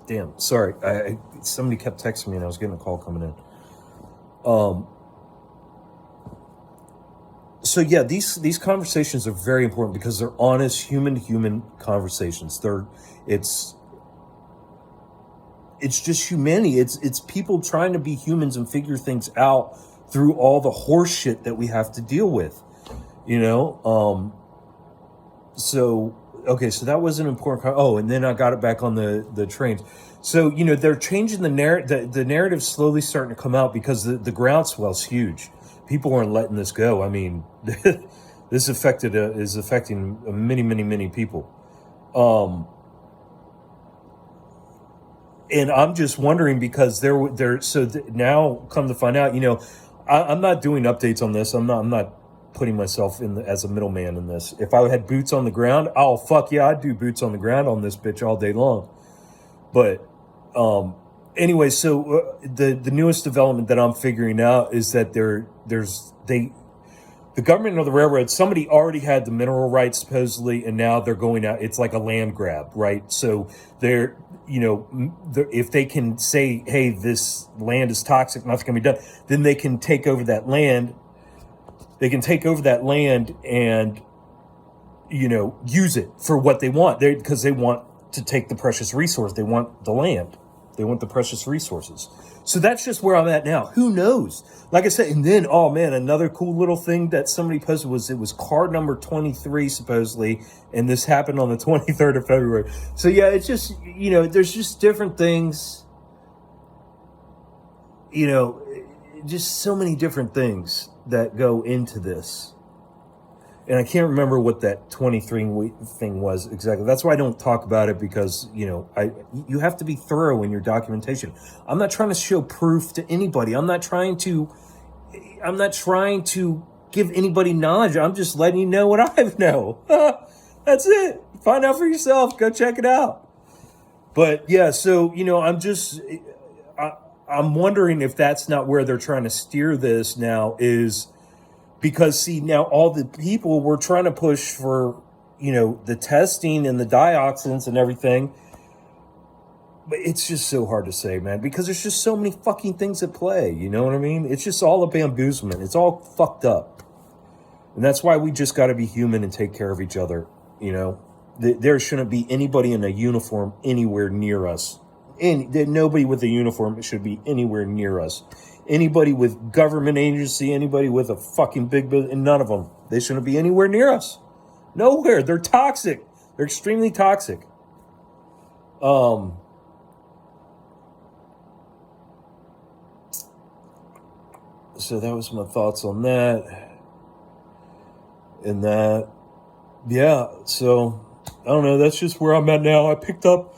Damn, sorry. Somebody kept texting me and I was getting a call coming in. So yeah, these conversations are very important because they're honest human to human conversations. It's just humanity. It's people trying to be humans and figure things out through all the horse shit that we have to deal with. You know? So that was an important. And then I got it back on the trains. So they're changing the narrative. The narrative's slowly starting to come out because the groundswell's huge. People aren't letting this go. I mean, this is affecting many, many, many people. And I'm just wondering because now come to find out, I'm not doing updates on this. I'm not putting myself as a middleman in this. If I had boots on the ground, fuck yeah, I'd do boots on the ground on this bitch all day long. But anyway, so the newest development that I'm figuring out is that the government of the railroad, somebody already had the mineral rights supposedly, and now they're going out. It's like a land grab, right? So they're, if they can say, hey, this land is toxic, nothing can be done, then they can take over that land. They can take over that land and, use it for what they want. Because they want to take the precious resource. They want the land. They want the precious resources. So that's just where I'm at now. Who knows? Like I said, and then, another cool little thing that somebody posted was it was car number 23, supposedly, and this happened on the 23rd of February. So, yeah, it's just, there's just different things, just so many different things that go into this. And I can't remember what that 23 thing was exactly. That's why I don't talk about it because, you have to be thorough in your documentation. I'm not trying to show proof to anybody. I'm not trying to give anybody knowledge. I'm just letting you know what I know. That's it. Find out for yourself. Go check it out. But yeah, so, I'm wondering if that's not where they're trying to steer this now is because, see, now all the people were trying to push for, the testing and the dioxins and everything. But it's just so hard to say, man, because there's just so many fucking things at play. You know what I mean? It's just all a bamboozlement. It's all fucked up. And that's why we just got to be human and take care of each other. There shouldn't be anybody in a uniform anywhere near us. Nobody with a uniform should be anywhere near us. Anybody with government agency, anybody with a fucking big business, none of them. They shouldn't be anywhere near us. Nowhere. They're toxic. They're extremely toxic. So that was my thoughts on that. And that, yeah. So I don't know. That's just where I'm at now. I picked up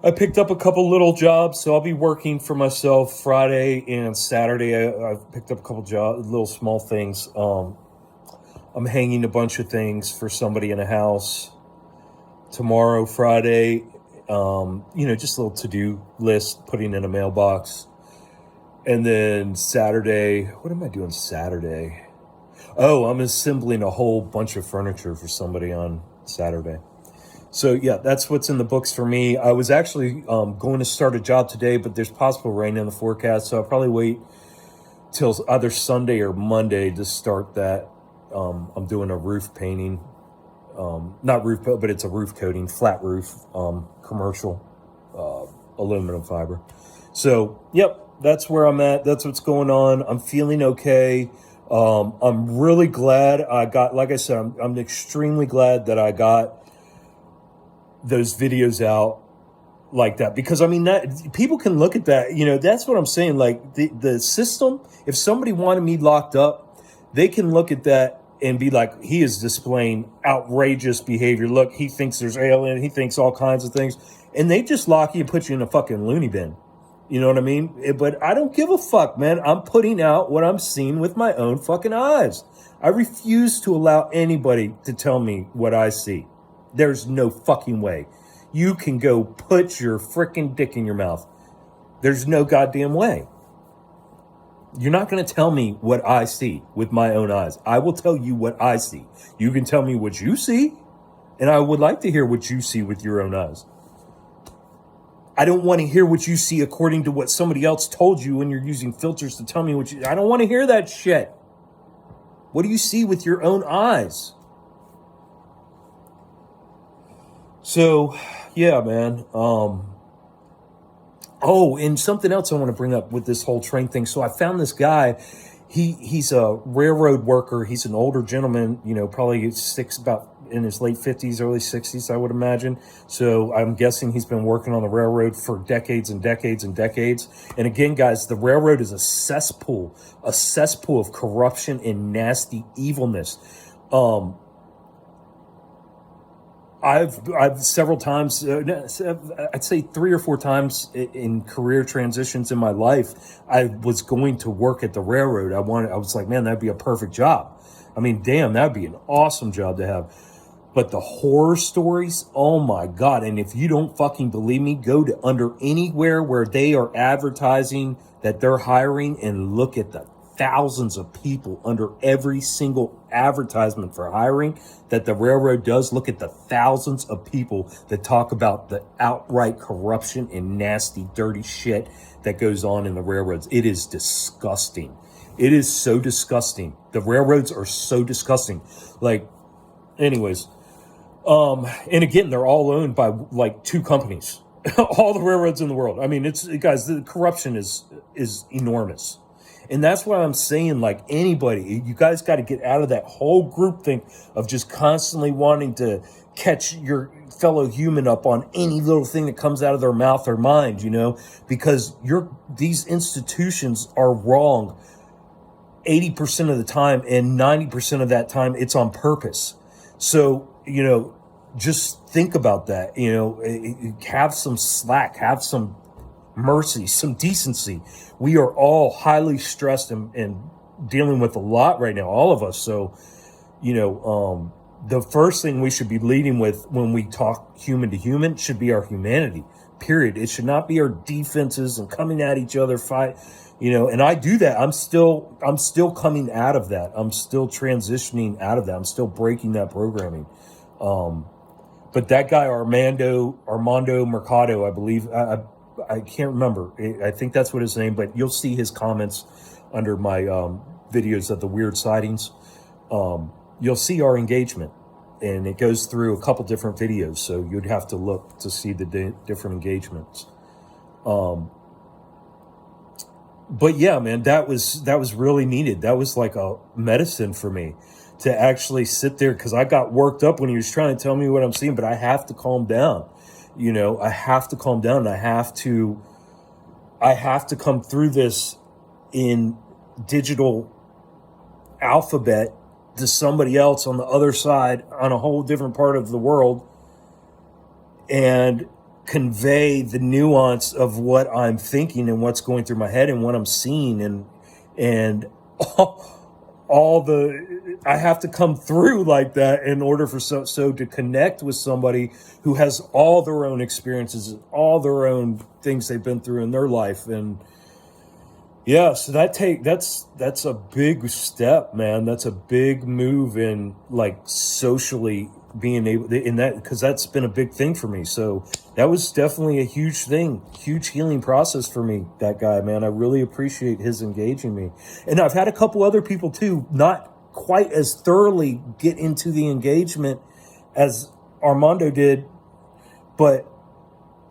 a couple little jobs, so I'll be working for myself Friday and Saturday. I've picked up a couple jobs, little small things. I'm hanging a bunch of things for somebody in a house tomorrow, Friday. Just a little to-do list, putting in a mailbox. And then Saturday, what am I doing Saturday? Oh, I'm assembling a whole bunch of furniture for somebody on Saturday. So, yeah, that's what's in the books for me. I was actually going to start a job today, but there's possible rain in the forecast, so I'll probably wait till either Sunday or Monday to start that. I'm doing a roof painting. Not roof, but it's a roof coating, flat roof, commercial, aluminum fiber. So, yep, that's where I'm at. That's what's going on. I'm feeling okay. I'm really glad I got, like I said, I'm extremely glad that I got those videos out like that, because that people can look at that, that's what I'm saying. Like the system, if somebody wanted me locked up, they can look at that and be like, he is displaying outrageous behavior. Look, he thinks there's alien, he thinks all kinds of things, and they just lock you and put you in a fucking loony bin. You know what I mean? But I don't give a fuck, man. I'm putting out what I'm seeing with my own fucking eyes. I refuse to allow anybody to tell me what I see. There's no fucking way. You can go put your freaking dick in your mouth. There's no goddamn way. You're not going to tell me what I see with my own eyes. I will tell you what I see. You can tell me what you see, and I would like to hear what you see with your own eyes. I don't want to hear what you see according to what somebody else told you when you're using filters to tell me what you... I don't want to hear that shit. What do you see with your own eyes? So, yeah, man. Oh, and something else I want to bring up with this whole train thing. So I found this guy. He's a railroad worker. He's an older gentleman, probably about in his late 50s, early 60s, I would imagine. So I'm guessing he's been working on the railroad for decades and decades and decades. And again, guys, the railroad is a cesspool of corruption and nasty evilness. I've several times, I'd say 3 or 4 times in career transitions in my life, I was going to work at the railroad. I was like, man, that'd be a perfect job. I mean, damn, that'd be an awesome job to have. But the horror stories, oh my God. And if you don't fucking believe me, go to under anywhere where they are advertising that they're hiring and look at the thousands of people under every single advertisement for hiring that the railroad does. Look at the thousands of people that talk about the outright corruption and nasty, dirty shit that goes on in the railroads. It is disgusting. It is so disgusting. The railroads are so disgusting. Anyways, and again, they're all owned by 2 companies. All the railroads in the world. I mean, guys, the corruption is enormous. And that's why I'm saying, anybody, you guys got to get out of that whole groupthink of just constantly wanting to catch your fellow human up on any little thing that comes out of their mouth or mind, because these institutions are wrong 80% of the time, and 90% of that time it's on purpose. So, just think about that, have some slack, have some mercy, some decency. We are all highly stressed and dealing with a lot right now, all of us. So, the first thing we should be leading with when we talk human to human should be our humanity, period. It should not be our defenses and coming at each other, fight, and I do that. I'm still coming out of that. I'm still transitioning out of that. I'm still breaking that programming. But that guy, Armando Mercado, I believe, I can't remember. I think that's what his name, but you'll see his comments under my videos of the weird sightings. You'll see our engagement, and it goes through a couple different videos, so you'd have to look to see the different engagements. But yeah, man, that was really needed. That was like a medicine for me to actually sit there, because I got worked up when he was trying to tell me what I'm seeing, but I have to calm down. I have to calm down, and I have to come through this in digital alphabet to somebody else on the other side, on a whole different part of the world, and convey the nuance of what I'm thinking and what's going through my head and what I'm seeing, and I have to come through like that in order for so to connect with somebody who has all their own experiences, all their own things they've been through in their life. And yeah, so that's a big step, man. That's a big move in socially being able in that, because that's been a big thing for me. So that was definitely a huge thing, huge healing process for me, that guy, man. I really appreciate his engaging me. And I've had a couple other people too, not quite as thoroughly get into the engagement as Armando did, but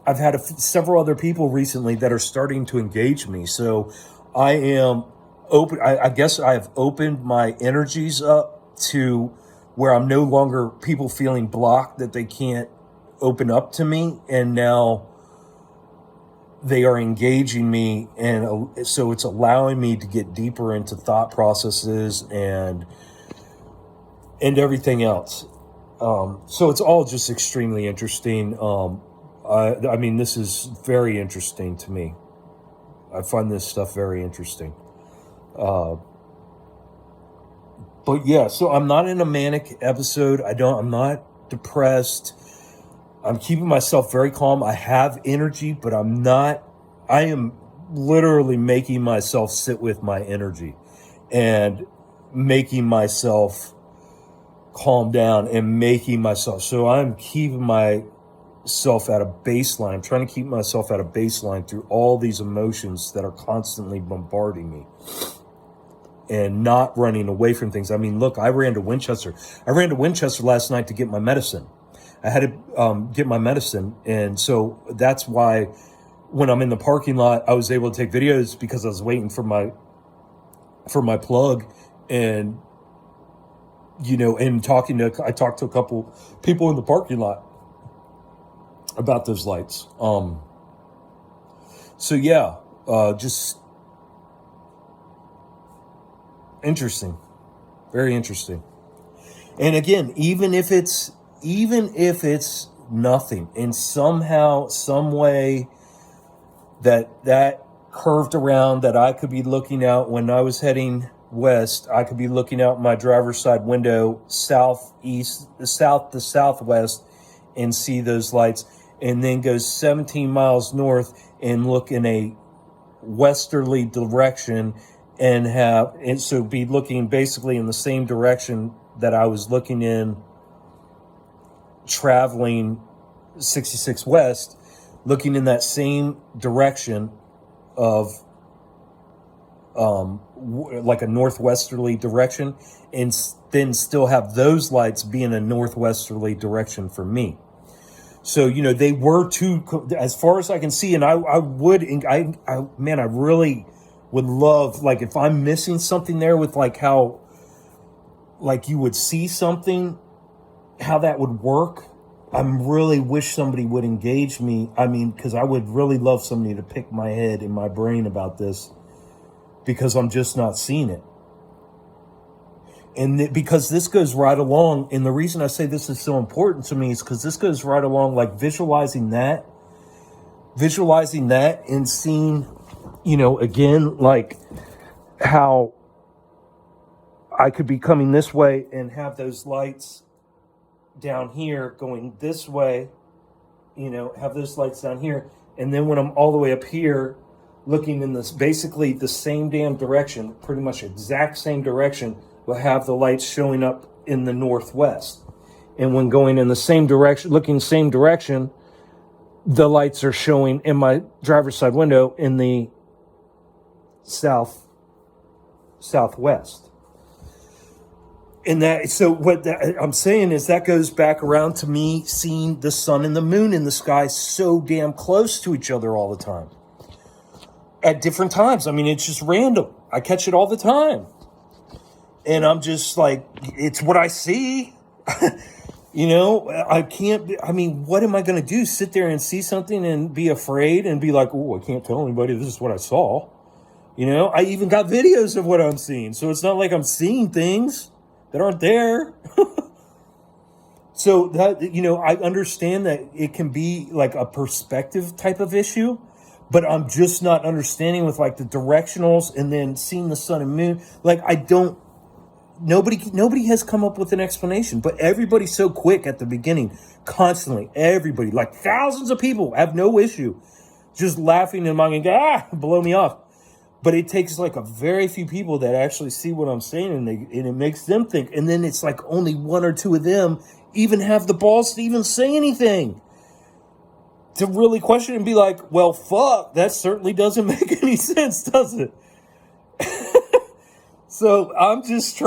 I've had several other people recently that are starting to engage me. So I am open. I guess I have opened my energies up to where I'm no longer people feeling blocked that they can't open up to me. And now they are engaging me. And so it's allowing me to get deeper into thought processes and everything else. So it's all just extremely interesting. I mean, this is very interesting to me. I find this stuff very interesting. But yeah, so I'm not in a manic episode. I'm not depressed. I'm keeping myself very calm. I have energy, but I am literally making myself sit with my energy and making myself calm down and making myself. So I'm keeping my myself at a baseline. I'm trying to keep myself at a baseline through all these emotions that are constantly bombarding me, and not running away from things. I mean, look, I ran to Winchester. I ran to Winchester last night to get my medicine. I had to get my medicine. And so that's why when I'm in the parking lot, I was able to take videos, because I was waiting for my plug. And, and I talked to a couple people in the parking lot about those lights. So yeah, just interesting, very interesting. And again, even if it's nothing, and somehow, some way that curved around, that I could be looking out when I was heading west, I could be looking out my driver's side window, southeast, south to southwest, and see those lights, and then go 17 miles north and look in a westerly direction, and so be looking basically in the same direction that I was looking in, traveling 66 west, looking in that same direction of like a northwesterly direction, and then still have those lights be in a northwesterly direction for me. So, they were two, as far as I can see. And I really would love, like, if I'm missing something there with like how, like, you would see something, how that would work. I really wish somebody would engage me. I mean, because I would really love somebody to pick my head and my brain about this, because I'm just not seeing it. And because this goes right along, and the reason I say this is so important to me is because this goes right along, like, visualizing that and seeing, again, like how I could be coming this way and have those lights down here going this way, have those lights down here. And then when I'm all the way up here, looking in this basically the same damn direction, pretty much exact same direction, will have the lights showing up in the northwest. And when going in the same direction, looking same direction, the lights are showing in my driver's side window in the southwest. And so what I'm saying is that goes back around to me seeing the sun and the moon in the sky so damn close to each other all the time. At different times. I mean, it's just random. I catch it all the time. And I'm just like, it's what I see. I can't, what am I going to do? Sit there and see something and be afraid and be like, oh, I can't tell anybody this is what I saw. I even got videos of what I'm seeing. So it's not like I'm seeing things that aren't there. So that, I understand that it can be like a perspective type of issue, but I'm just not understanding with like the directionals and then seeing the sun and moon. Like, nobody has come up with an explanation, but everybody's so quick at the beginning, constantly, everybody, like thousands of people have no issue just laughing and mocking, blow me off. But it takes like a very few people that actually see what I'm saying, and it makes them think. And then it's like only one or two of them even have the balls to even say anything, to really question and be like, well, fuck, that certainly doesn't make any sense, does it? So I'm just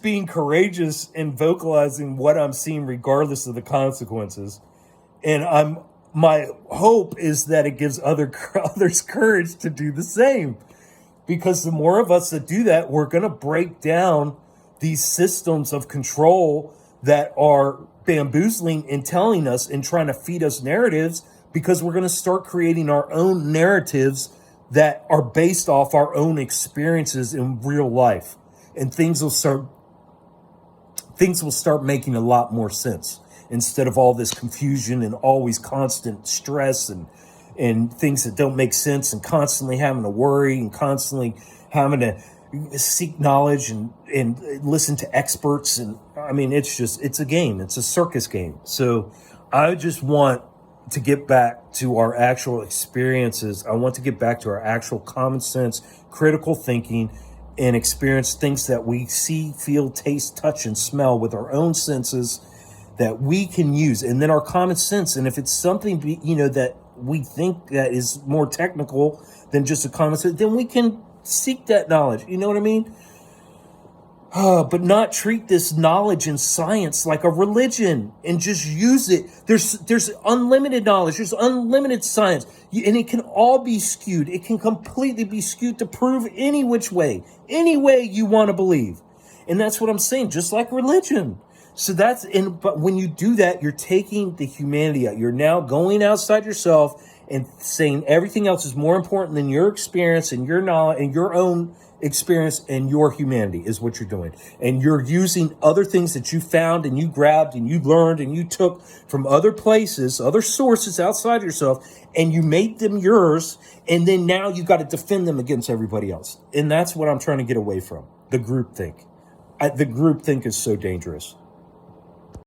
being courageous and vocalizing what I'm seeing regardless of the consequences. And my hope is that it gives others courage to do the same. Because the more of us that do that, we're going to break down these systems of control that are bamboozling and telling us and trying to feed us narratives, because we're going to start creating our own narratives that are based off our own experiences in real life. And things will start making a lot more sense, instead of all this confusion and always constant stress and things that don't make sense, and constantly having to worry and constantly having to seek knowledge and listen to experts. And it's a game. It's a circus game. So I just want to get back to our actual experiences. I want to get back to our actual common sense, critical thinking, and experience things that we see, feel, taste, touch, and smell with our own senses, that we can use, and then our common sense. And if it's something, that we think that is more technical than just a common sense, then we can seek that knowledge. You know what I mean? But not treat this knowledge and science like a religion and just use it. There's unlimited knowledge. There's unlimited science. And it can all be skewed. It can completely be skewed to prove any which way, any way you want to believe. And that's what I'm saying, just like religion. So but when you do that, you're taking the humanity out. You're now going outside yourself and saying everything else is more important than your experience and your knowledge and your own experience and your humanity is what you're doing. And you're using other things that you found and you grabbed and you learned and you took from other places, other sources outside yourself, and you made them yours. And then now you got to defend them against everybody else. And that's what I'm trying to get away from. The groupthink. The groupthink is so dangerous.